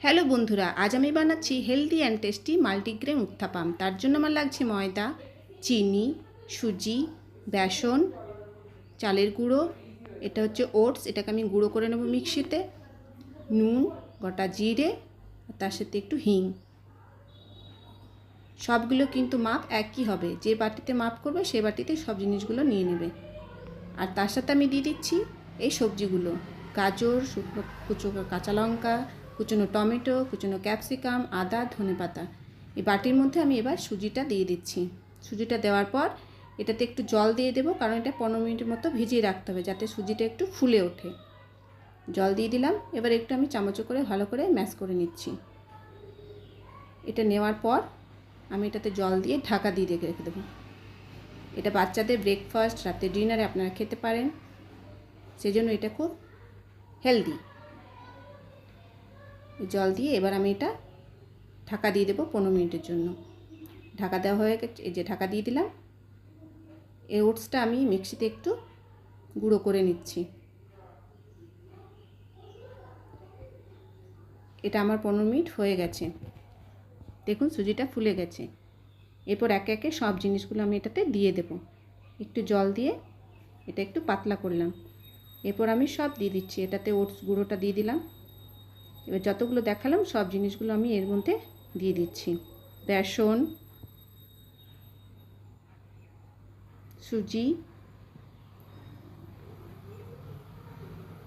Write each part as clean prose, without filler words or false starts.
Hello বন্ধুরা, আজ আমি বানাচ্ছি healthy and tasty multigrain uttapam. তার জন্য আমার লাগছে ময়দা, চিনি, সুজি, বেসন, চালের গুঁড়ো, এটা হচ্ছে ওটস, এটাকে আমি গুঁড়ো করে নেব মিক্সিতে, নুন, গোটা জিরে, তার সাথে একটু হিং। সবগুলো কিন্তু মাপ একই হবে, যে বাটিতে মাপ করবে সে বাটিতে সব জিনিসগুলো নিয়ে নেবে। আর তার সাথে আমি দিয়ে দিচ্ছি এই সবজিগুলো: গাজর, শুকনো কুচনো কাঁচা লঙ্কা, কুচনো টমেটো, কুচনো ক্যাপসিকাম, আদা, ধনেপাতা। এই বাটির মধ্যে আমি এবার সুজিটা দিয়ে দিচ্ছি। সুজিটা দেওয়ার পর এটাতে একটু জল দিয়ে দেবো, কারণ এটা 15 মিনিটের মতো ভিজিয়ে রাখতে হবে যাতে সুজিটা একটু ফুলে ওঠে। জল দিয়ে দিলাম। এবার একটু আমি চামচে করে ভালো করে ম্যাশ করে নিচ্ছি। এটা নেওয়ার পর আমি এটাতে জল দিয়ে ঢাকা দিয়ে রেখে দেবো। এটা বাচ্চাদের ব্রেকফাস্ট, রাতে ডিনারে আপনারা খেতে পারেন, সেজন্য এটা খুব হেলদি। জল দিয়ে এবার আমি এটা ঢাকা দিয়ে দেবো 15 মিনিটের জন্য। ঢাকা দেওয়া হয়ে গেছে, এই যে ঢাকা দিয়ে দিলাম। এই ওটসটা আমি মিক্সিতে একটু গুঁড়ো করে নিচ্ছি। এটা আমার 15 মিনিট হয়ে গেছে। দেখুন সুজিটা ফুলে গেছে। এরপর একে একে সব জিনিসগুলো আমি এটাতে দিয়ে দেব। একটু জল দিয়ে এটা একটু পাতলা করলাম। এরপর আমি সব দিয়ে দিচ্ছি। এটাতে ওটস গুঁড়োটা দিয়ে দিলাম। এবার যতগুলো দেখালাম সব জিনিসগুলো আমি এর মধ্যে দিয়ে দিচ্ছি: বেসন, সুজি,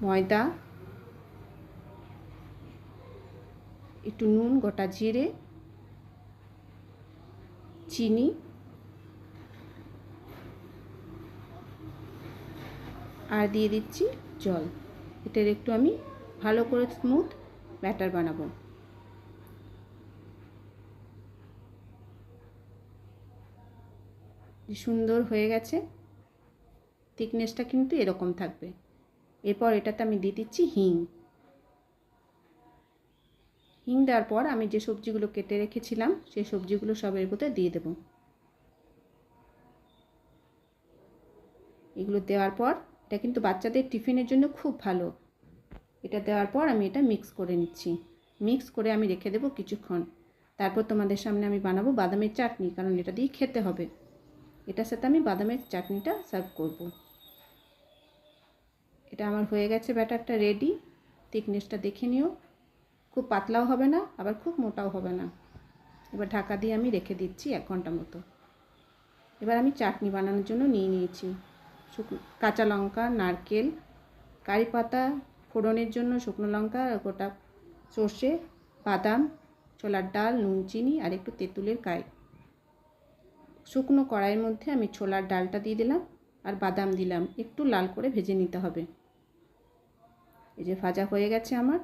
ময়দা, একটু নুন, গোটা জিরে, চিনি আর দিয়ে দিচ্ছি জল। এটার একটু আমি ভালো করে স্মুথ ব্যাটার বানাবো। সুন্দর হয়ে গেছে। থিকনেসটা কিন্তু এরকম থাকবে। এরপর এটাতে আমি দিয়ে দিচ্ছি হিং। হিং দেওয়ার পর আমি যে সবজিগুলো কেটে রেখেছিলাম সেই সবজিগুলো সব এর মধ্যে দিয়ে দেব। এগুলো দেওয়ার পর এটা কিন্তু বাচ্চাদের টিফিনের জন্য খুব ভালো। এটা দেওয়ার পর আমি এটা মিক্স করে নিচ্ছি। মিক্স করে আমি রেখে দেবো কিছুক্ষণ। তারপর তোমাদের সামনে আমি বানাবো বাদামের চাটনি, কারণ এটা দিয়ে খেতে হবে। এটার সাথে আমি বাদামের চাটনিটা সার্ভ করব। এটা আমার হয়ে গেছে, ব্যাটারটা রেডি। থিকনেসটা দেখে নিও, খুব পাতলাও হবে না আবার খুব মোটাও হবে না। এবার ঢাকা দিয়ে আমি রেখে দিচ্ছি 1 ঘন্টা মতো। এবার আমি চাটনি বানানোর জন্য নিয়ে নিয়েছি কাঁচা লঙ্কা, নারকেল, কারি পাতা, ফোড়নের জন্য শুকনো লঙ্কা, গোটা সর্ষে, বাদাম, ছোলার ডাল, নুন, চিনি আর একটু তেঁতুলের কাই। শুকনো কড়াইয়ের মধ্যে আমি ছোলার ডালটা দিয়ে দিলাম আর বাদাম দিলাম। একটু লাল করে ভেজে নিতে হবে। এই যে ভাজা হয়ে গেছে আমার।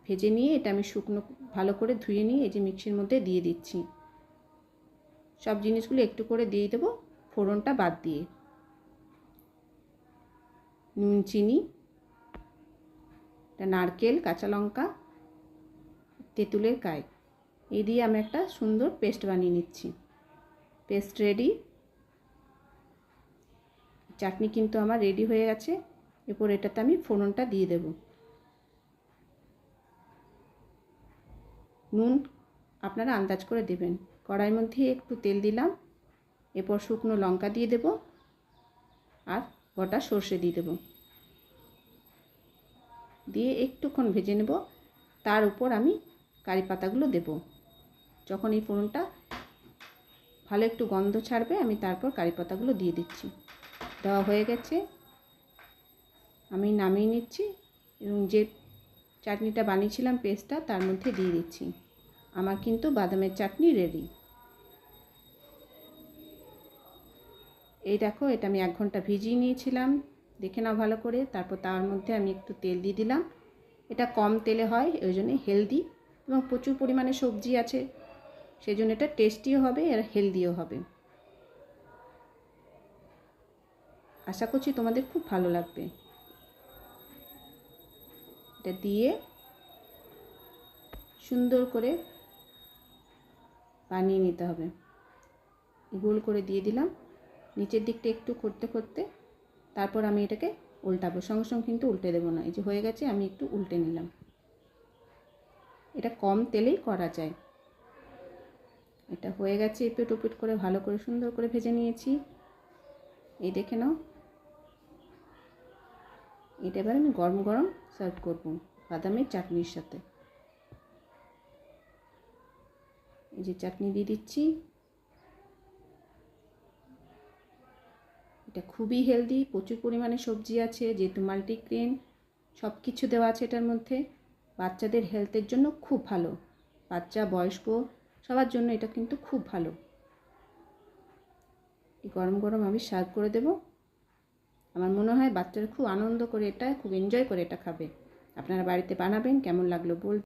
ভেজে নিয়ে এটা আমি শুকনো ভালো করে ধুয়ে নিয়ে এই যে মিক্সির মধ্যে দিয়ে দিচ্ছি। সব জিনিসগুলো একটু করে দিয়ে দেবো, ফোড়নটা বাদ দিয়ে। নুন, চিনি, নারকেল, কাঁচা লঙ্কা, তেঁতুলের কাই, এই দিয়ে আমি একটা সুন্দর পেস্ট বানিয়ে নিচ্ছি। Paste ready. চাটনি কিন্তু আমার রেডি হয়ে গেছে। এরপর এটাতে আমি ফোড়নটা দিয়ে দেব। নুন আপনারা আন্দাজ করে দেবেন। কড়াইয়ের মধ্যে একটু তেল দিলাম। এরপর শুকনো লঙ্কা দিয়ে দেব আর গোটা সর্ষে দিয়ে দেব। দিয়ে একটুক্ষণ ভেজে নেব। তার উপর আমি কারি পাতাগুলো দেব। যখন এই ফোড়নটা ভালো একটু গন্ধ ছাড়বে আমি তারপর কারি পাতাগুলো দিয়ে দিচ্ছি। দেওয়া হয়ে গেছে, আমি নামিয়ে নিচ্ছি এবং যে চাটনিটা বানিয়েছিলাম পেস্টটা তার মধ্যে দিয়ে দিচ্ছি। আমার কিন্তু বাদামের চাটনি রেডি। এই দেখো, এটা আমি 1 ঘন্টা ভিজিয়ে নিয়েছিলাম, দেখে নাও ভালো করে। তারপর তার মধ্যে আমি একটু তেল দিয়ে দিলাম। এটা কম তেলে হয়, ওই জন্যে হেলদি এবং প্রচুর পরিমাণে সবজি আছে, সেই জন্য এটা টেস্টিও হবে আর হেলদিও হবে। আশা করছি তোমাদের খুব ভালো লাগবে। এটা দিয়ে সুন্দর করে বানিয়ে নিতে হবে। গোল করে দিয়ে দিলাম, নিচের দিকটা একটু করতে করতে তারপর আমি এটাকে উল্টাবো, সঙ্গে সঙ্গে কিন্তু উল্টে দেবো না। এই যে হয়ে গেছে, আমি একটু উল্টে নিলাম। এটা কম তেলেই করা যায়। এটা হয়ে গেছে, এপিট ওপিট করে ভালো করে সুন্দর করে ভেজে নিয়েছি। এই দেখে নাও, এটা এবার আমি গরম গরম সার্ভ করব বাদামের চাটনির সাথে। এই যে চাটনি দিয়ে দিচ্ছি। এটা খুবই হেলদি, প্রচুর পরিমাণে সবজি আছে, যেহেতু মাল্টিগ্রেন সব কিছু দেওয়া আছে এটার মধ্যে। বাচ্চাদের হেলথের জন্য খুব ভালো, বাচ্চা বয়স্ক সবার জন্য এটা কিন্তু খুব ভালো। গরম গরম আমি সার্ভ করে দেব। আমার মনে হয় বাচ্চারা খুব আনন্দ করে, এটা খুব এনজয় করে এটা খাবে। আপনারা বাড়িতে বানাবেন, কেমন লাগলো বলবেন।